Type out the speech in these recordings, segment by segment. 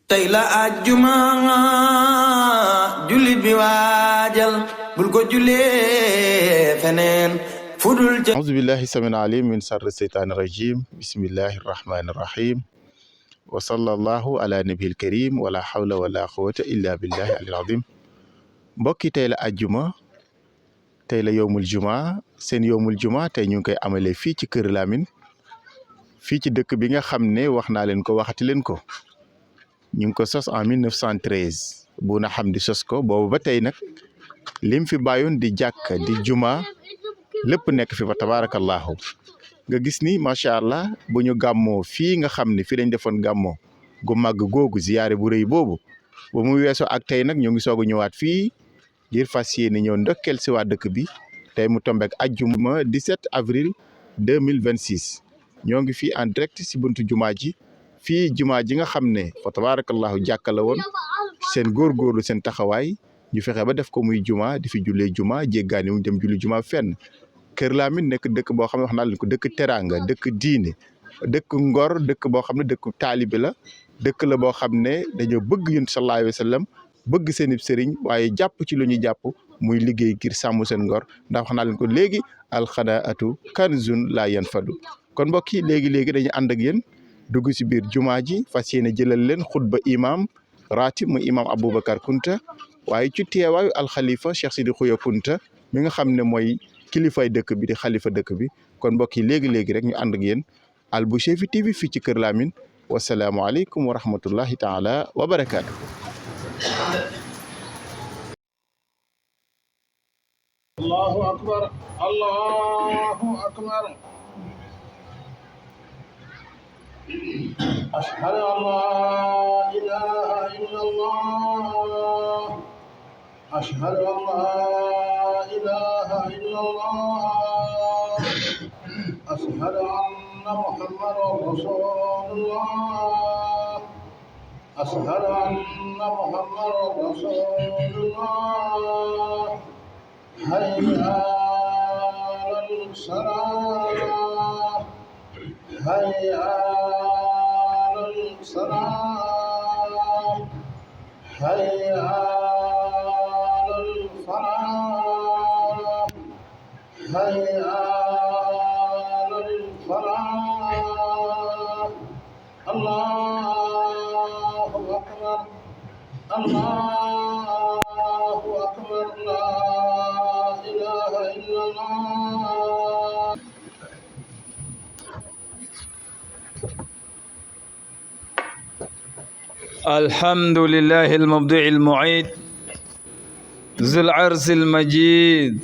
tey la àjjuma jullit bi waajal bul ko jullee feneen fudul ca auzu billahi samin alim min sarri seytaani rajim bismillahi rahmani rahim wa sallallahu ala nabiyil karim wala hawla wala quwwata illa billahi alil azim mbokki tey la àjjuma tey la yowmul juma seen yowmul juma tey ñu ngi koy amalee fii ci Kër Lamine fii ci dëkk bi nga xam ne wax naa leen ko waxati leen ko ñu ngi ko sos en 1913 bu na xam di sos ko boobu ba tey nag lim fi bàyyoon di jàkk di juma lépp nekk fi ba tabarakallahu nga gis ni macha allah bu ñu gàmmoo fii nga xam ne fii dañ defoon gàmmoo gu màgg googu ziyaare bu rëy boobu ba mu weesoo ak tey nag ñu ngi soog a ñëwaat fii ngir fas yéene ñëw ndokkeel si waa dëkk bi tey mu tombeek ajjuma 17 avril 2026 ñoo ngi fii en direct si buntu jumaa ji fii jumaa ji nga xam ne fa tabarakallahu jàkka la woon seen góorgóorlu seen taxawaay ñu fexe ba def ko muy juma di fi jullee juma jéggaani mu dem julli juma fenn Kër Lamine nekk dëkk boo xam ne wax naa leen ko dëkk teraanga dëkk diine dëkk ngor dëkk boo xam ne dëkk taalibe la dëkk la boo xam ne dañoo bëgg yonent sallallahu alayhi wa sallam bëgg seen sëriñ waaye jàpp ci lu ñuy jàpp muy liggéey ngir sàmm seen ngor ndax wax naa leen ko léegi alxanaatu kanzun laa yanfadu kon mbokk yi léegi dañuy ànd ak yéen dugg si biir jumaa ji fas yéene jëlal leen xutba imam ratib mu imam Aboubacar Kunta waaye ci teewaayu alxalifa Cheikh Sidi Xuya Kunta mi nga xam ne mooy kilifay dëkk bi di xalifa dëkk bi kon mbokk yi léegi rek ñu ànd ak yéen Alboucheyfi TV fii ci Kër Lamine wasalaamualeykum wa rahmatullahi taala wa barakaatu. Allahu akbar, Allahu akbar. Ashhadu an la ilaha illallah. Ashhadu an la ilaha illallah. Ashhadu anna Muhammadan Rasulullah. Ashhadu anna Muhammadan Rasulullah. Hayya 'alal salah. Hayya 'alal salah. Hayya 'alal falah. Hayya 'alal falah. Allahu akbar. Allahu akbar. La ilaha illallah. الحمد لله المبدع المعيد ذو العرش المجيد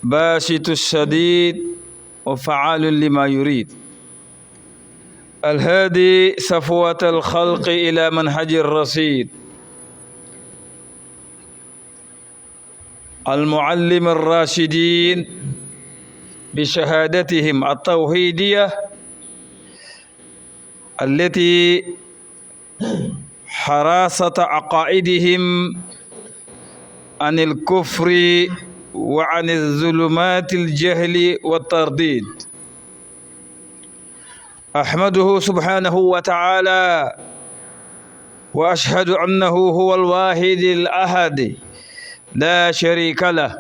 باسط الشديد وفعال لما يريد الهادي صفوة الخلق إلى منهج الرصيد المعلم الراشدين بشهادتهم التوحيدية التي حراسة عقائدهم عن الكفر وعن الظلمات الجهل والترديد أحمده سبحانه وتعالى وأشهد أنه هو الواحد الأحد لا شريك له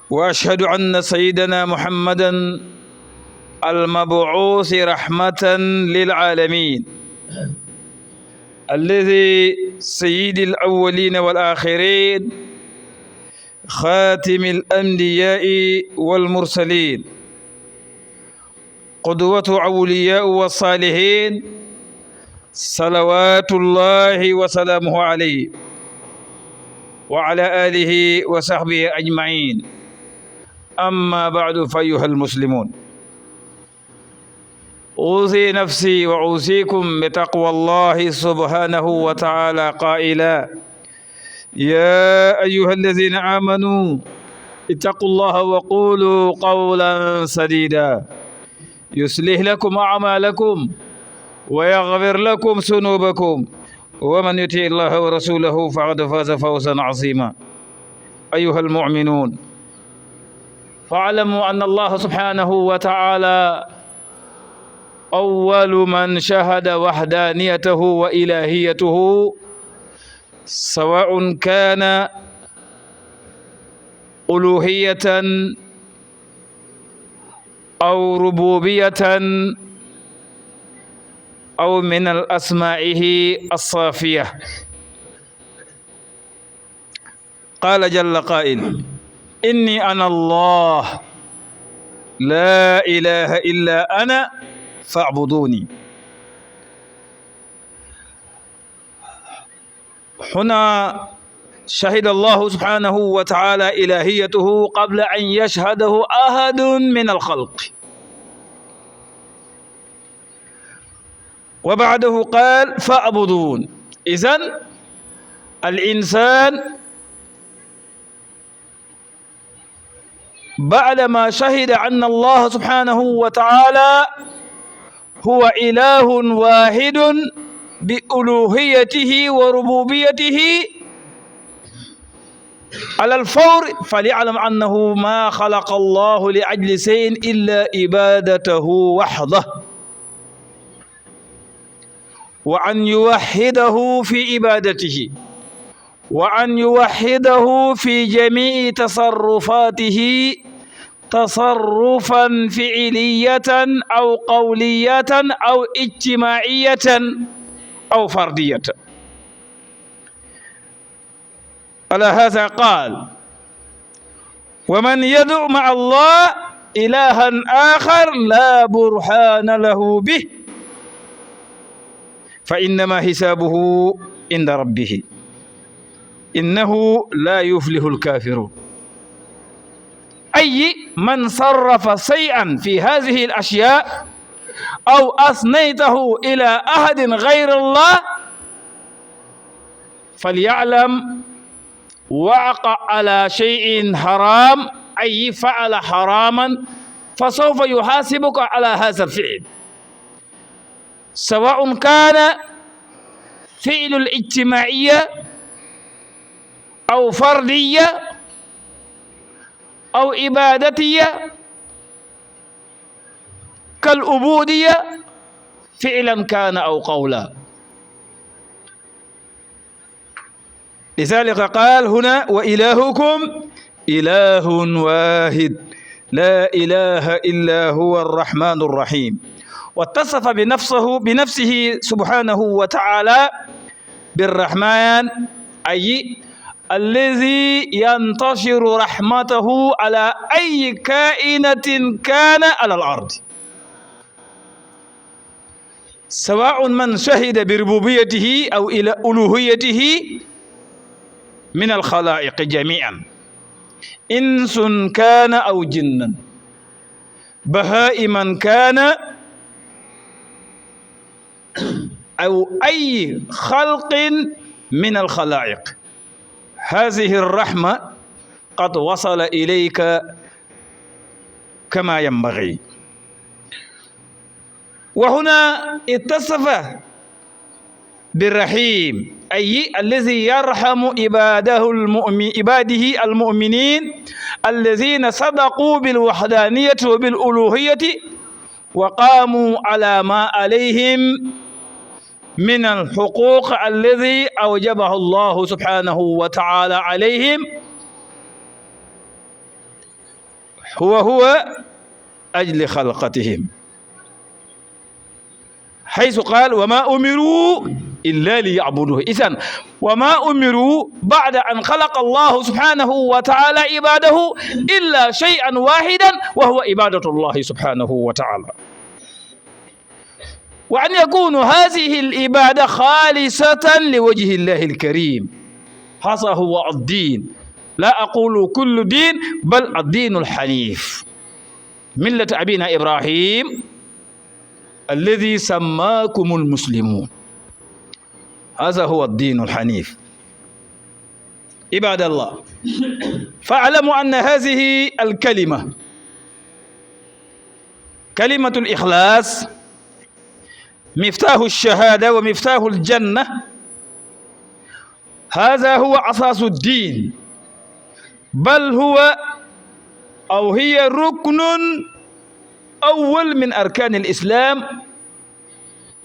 وأشهد أن سيدنا محمدًا المبعوث رحمة للعالمين الذي سيد الأولين والآخرين خاتم الأنبياء والمرسلين قدوة أولياء والصالحين صلوات الله وسلامه عليه وعلى آله وصحبه أجمعين أما بعد فأيها المسلمون أوصي نفسي وأوصيكم بتقوى الله سبحانه وتعالى قائلا يا أيها الذين آمنوا اتقوا الله وقولوا قولا سديدا يصلح لكم أعمالكم ويغفر لكم ذنوبكم ومن يطع الله ورسوله فقد فاز فوزا عظيما أيها المؤمنون فاعلموا أن الله سبحانه وتعالى أول من شهد وحدانيته وإلهيته سواء كان ألوهية أو ربوبية أو من الأسمائه الصافية. قال جل قائل: إني أنا الله لا إله إلا أنا فاعبدوني. هنا شهد الله سبحانه وتعالى إلهيته قبل أن يشهده أحد من الخلق، وبعده قال فاعبدون. إذن الإنسان بعدما شهد أن الله سبحانه وتعالى هو إله واحد بألوهيته وربوبيته على الفور، فليعلم أنه ما خلق الله لأجل شيء إلا عبادته وحده، وأن يوحده في عبادته، وأن يوحده في جميع تصرفاته تصرفا فعلية أو قولية أو اجتماعية أو فردية. على هذا قال: ومن يدعو مع الله إلها آخر لا برهان له به فإنما حسابه عند ربه إنه لا يفلح الكافرون. أي من صرف شيئا في هذه الأشياء أو أثنيته إلى أحد غير الله فليعلم وقع على شيء حرام، أي فعل حراما، فسوف يحاسبك على هذا الفعل، سواء كان فعل الاجتماعية أو فردية أو عبادتية كالعبودية فعلا كان أو قولا. لذلك قال هنا: وإلهكم إله واحد لا إله إلا هو الرحمن الرحيم. واتصف بنفسه سبحانه وتعالى بالرحمن، أي الذي ينتشر رحمته على أي كائنة كان على الأرض، سواء من شهد بربوبيته أو إلى ألوهيته من الخلائق جميعا، إنس كان أو جنا، بهائما كان أو أي خلق من الخلائق. هذه الرحمة قد وصل إليك كما ينبغي. وهنا اتصف بالرحيم، أي الذي يرحم عباده المؤمنين الذين صدقوا بالوحدانية وبالألوهية وقاموا على ما عليهم من الحقوق الذي أوجبه الله سبحانه وتعالى عليهم، هو أجل خلقتهم، حيث قال: وما أمروا إلا ليعبدوه. إذن وما أمروا بعد أن خلق الله سبحانه وتعالى عباده إلا شيئا واحدا، وهو عبادة الله سبحانه وتعالى، وأن يكون هذه العبادة خالصة لوجه الله الكريم. هذا هو الدين، لا أقول كل دين، بل الدين الحنيف، ملة أبينا إبراهيم الذي سماكم المسلمون، هذا هو الدين الحنيف. عباد الله، فاعلموا أن هذه الكلمة كلمة الإخلاص مفتاح الشهادة ومفتاح الجنة، هذا هو أساس الدين، بل هو أو هي ركن أول من أركان الإسلام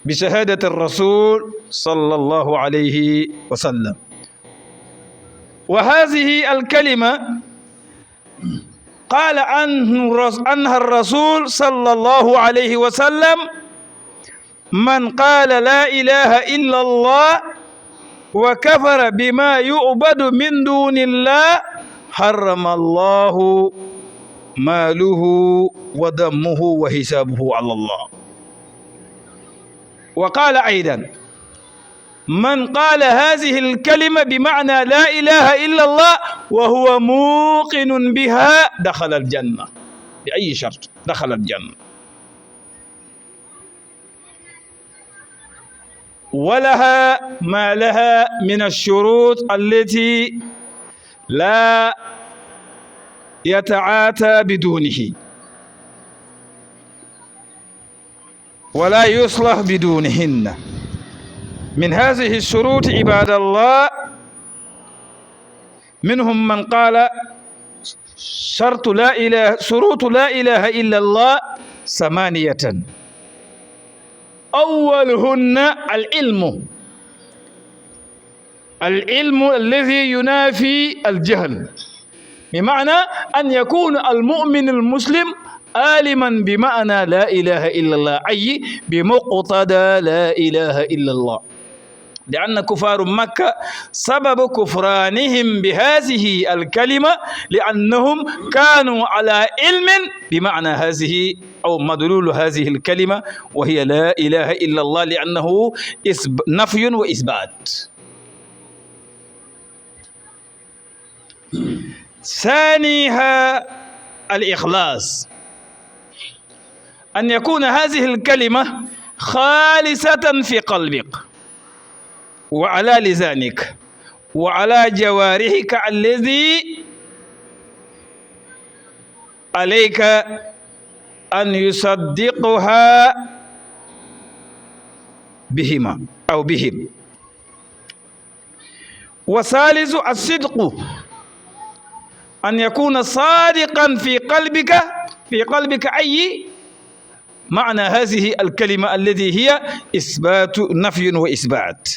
بشهادة الرسول صلى الله عليه وسلم. وهذه الكلمة قال عنها الرسول صلى الله عليه وسلم: من قال لا إله إلا الله وكفر بما يعبد من دون الله حرم الله ماله ودمه وحسابه على الله. وقال أيضا: من قال هذه الكلمة بمعنى لا إله إلا الله وهو موقن بها دخل الجنة بأي شرط، دخل الجنة. ولها ما لها من الشروط التي لا يتعاتى بدونه ولا يصلح بدونهن. من هذه الشروط عباد الله منهم من قال شروط لا إله إلا الله 8. أولهن العلم الذي ينافي الجهل، بمعنى أن يكون المؤمن المسلم عالما بمعنى لا إله إلا الله، أي بمقتضى لا إله إلا الله. لأن كفار مكة سبب كفرانهم بهذه الكلمة لأنهم كانوا على علم بمعنى هذه أو مدلول هذه الكلمة، وهي لا إله إلا الله، لأنه نفي وإثبات. ثانيها الإخلاص، أن يكون هذه الكلمة خالصة في قلبك وعلى لسانك وعلى جوارحك الذي عليك أن يصدقها بهما أو بهم. وثالث الصدق، أن يكون صادقا في قلبك أي معنى هذه الكلمة التي هي إثبات نفي وإثبات.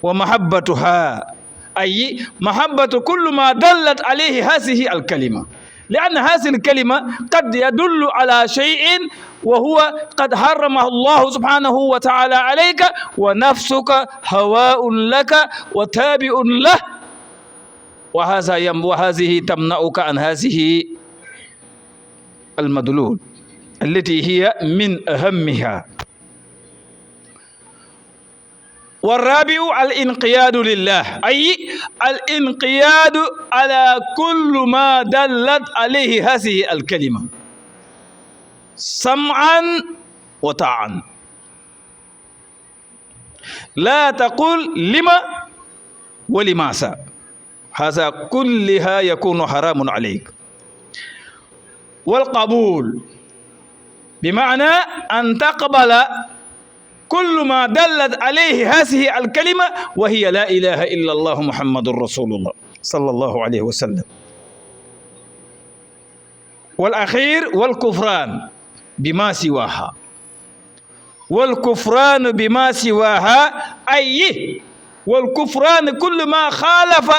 ومحبتها أي محبة كل ما دلت عليه هذه الكلمة، لأن هذه الكلمة قد يدل على شيء وهو قد حرمه الله سبحانه وتعالى عليك، ونفسك هواء لك وتابع له، وهذه تمنعك عن هذه المدلول التي هي من أهمها. والرابع الانقياد لله، أي الانقياد على كل ما دلت عليه هذه الكلمة سمعا وطاعا. لا تقول لما ولماذا، هذا كلها يكون حرام عليك. والقبول بمعنى أن تقبل كل ما دلت عليه هذه الكلمة وهي لا إله إلا الله محمد رسول الله صلى الله عليه وسلم. والأخير والكفران بما سواها، والكفران بما سواها أي والكفران كل ما خالف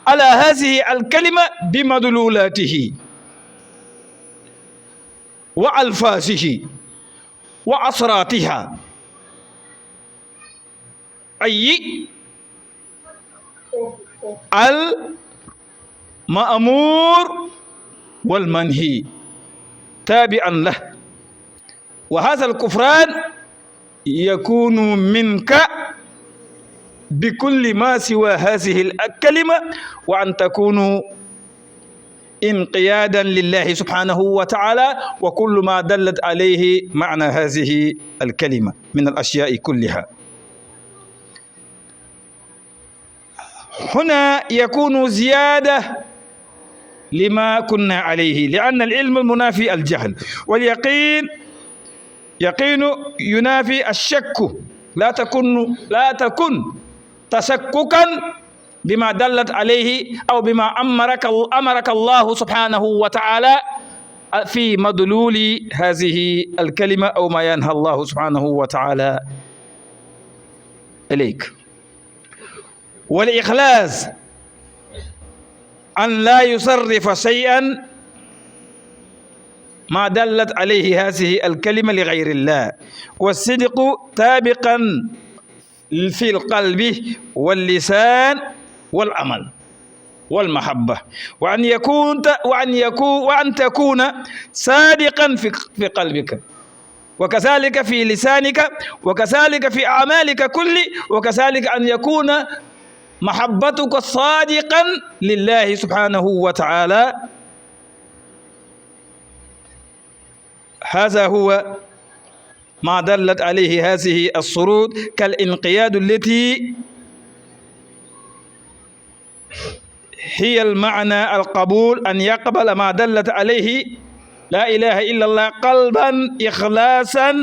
على هذه الكلمة بمدلولاته وألفاظه وأسراتها، أي المأمور والمنهي تابعا له. وهذا الكفران يكون منك بكل ما سوى هذه الكلمة، وأن تكونوا انقيادا لله سبحانه وتعالى وكل ما دلت عليه معنى هذه الكلمة من الأشياء كلها. هنا يكون زيادة لما كنا عليه، لأن العلم المنافي الجهل، واليقين ينافي الشك. لا تكن تشككا بما دلت عليه أو بما أمرك الله سبحانه وتعالى في مدلول هذه الكلمة أو ما ينهى الله سبحانه وتعالى إليك. والإخلاص أن لا يصرف شيئا ما دلت عليه هذه الكلمة لغير الله، والصدق سابقا في القلب واللسان والعمل والمحبة، وأن تكون صادقا في قلبك، وكذلك في لسانك، وكذلك في أعمالك كل، وكذلك أن يكون محبتك صادقا لله سبحانه وتعالى. هذا هو ما دلت عليه هذه الشروط، كالانقياد التي هي المعنى القبول، أن يقبل ما دلت عليه لا إله إلا الله قلبا إخلاصا،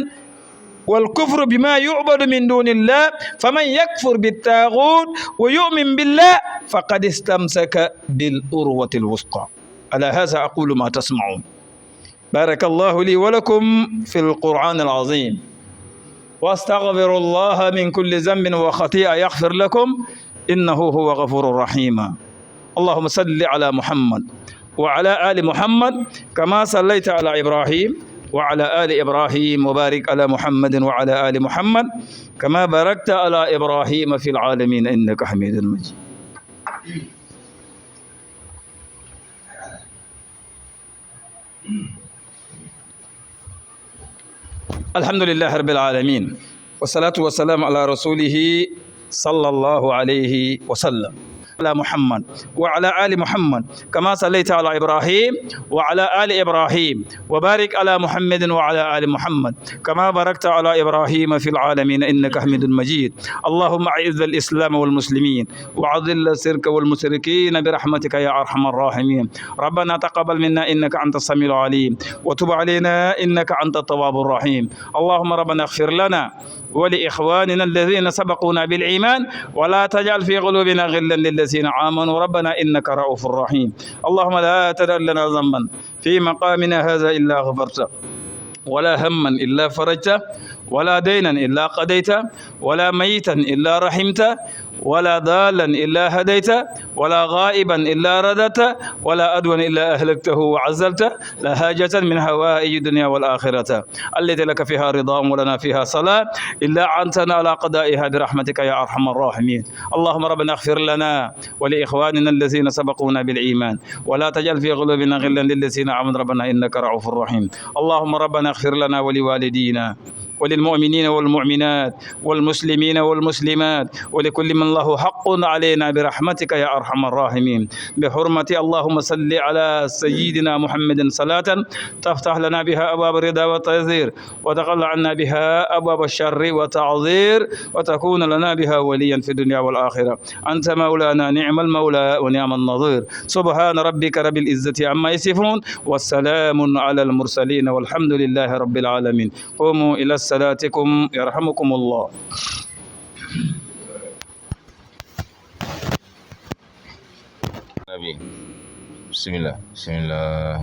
والكفر بما يعبد من دون الله، فمن يكفر بالطاغوت ويؤمن بالله فقد استمسك بالعروة الوثقى. على هذا أقول ما تسمعون. بارك الله لي ولكم في القرآن العظيم، واستغفر الله من كل ذنب وخطيئة يغفر لكم إنه هو غفور رحيم. اللهم صل على محمد وعلى آل محمد كما صليت على إبراهيم وعلى آل إبراهيم، وبارك على محمد وعلى آل محمد كما باركت على إبراهيم في العالمين إنك حميد مجيد. الحمد لله رب العالمين، والصلاة والسلام على رسوله صلى الله عليه وسلم. على محمد وعلى آل محمد كما صليت على إبراهيم وعلى آل إبراهيم، وبارك على محمد وعلى آل محمد كما باركت على إبراهيم في العالمين إنك حميد مجيد. اللهم أعز الإسلام والمسلمين وأذل الشرك والمشركين برحمتك يا أرحم الراحمين. ربنا تقبل منا إنك أنت السميع العليم، وتب علينا إنك أنت التواب الرحيم. اللهم ربنا اغفر لنا ولإخواننا الذين سبقونا بالإيمان، ولا تجعل في قلوبنا غلا للذين آمنوا ربنا إنك رؤوف رحيم. اللهم لا تدع لنا ذنبا في مقامنا هذا إلا غفرته، ولا هما إلا فرجته، ولا دينا إلا قضيته، ولا ميتا إلا رحمته، ولا ضالا إلا هديته، ولا غائبا إلا ردته، ولا أدوا إلا أهلكته وعزلته، لا حاجة من هوائج الدنيا والآخرة التي لك فيها رضا ولنا فيها صلاة إلا عنتنا على قضائها برحمتك يا أرحم الراحمين. اللهم ربنا اغفر لنا ولإخواننا الذين سبقونا بالإيمان، ولا تجعل في قلوبنا غلا للذين آمنوا ربنا إنك رؤوف رحيم. اللهم ربنا اغفر لنا ولوالدينا وللمؤمنين والمؤمنات والمسلمين والمسلمات ولكل من له حق علينا برحمتك يا أرحم الراحمين. بحرمة اللهم صل على سيدنا محمد صلاة تفتح لنا بها أبواب الرضا والتيسير، وتقل عنا بها أبواب الشر والتعذير، وتكون لنا بها وليا في الدنيا والآخرة. أنت مولانا نعم المولى ونعم النظير. سبحان ربك رب العزة عما يصفون، والسلام على المرسلين، والحمد لله رب العالمين. قوموا إلى صلاتكم يرحمكم الله. بسم الله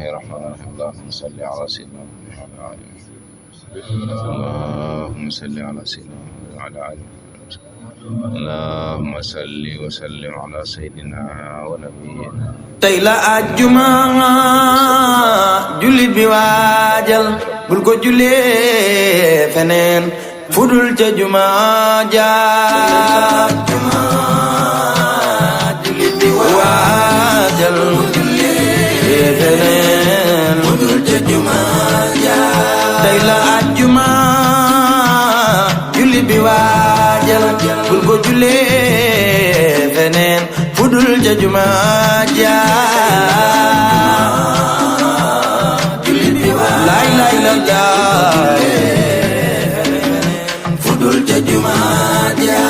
الرحمن الرحيم. اللهم صل على سيدنا محمد وعلى آله وصحبه. اللهم صل على سيدنا محمد وعلى آله وصحبه. اللهم صل وسلم على سيدنا ونبينا. tey la àjjuma jullit bi waajal bul ko jullee feneen fudul ca juma ja. jullit bi waajal bul jullee feneen fudul ca juma ja. tey la àjjuma jullit bi waajal bul ko jullee feneen fudul ca juma ja. lay lay la jaay fudul ca juma ja.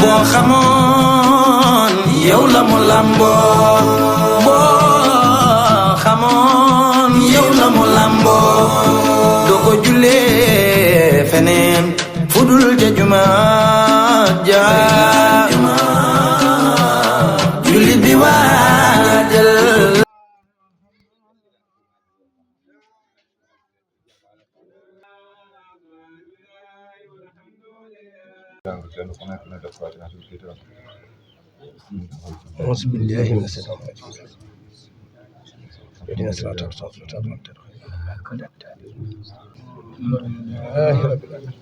boo xamoon yow la mu lamboo, boo xamoon yow la mu lamboo, doo ko jullee feneen fudul ca juma ja. jullit bi waajal أعوذ بالله من الشيطان الرجيم. اهدنا الصراط المستقيم. الحمد لله رب العالمين.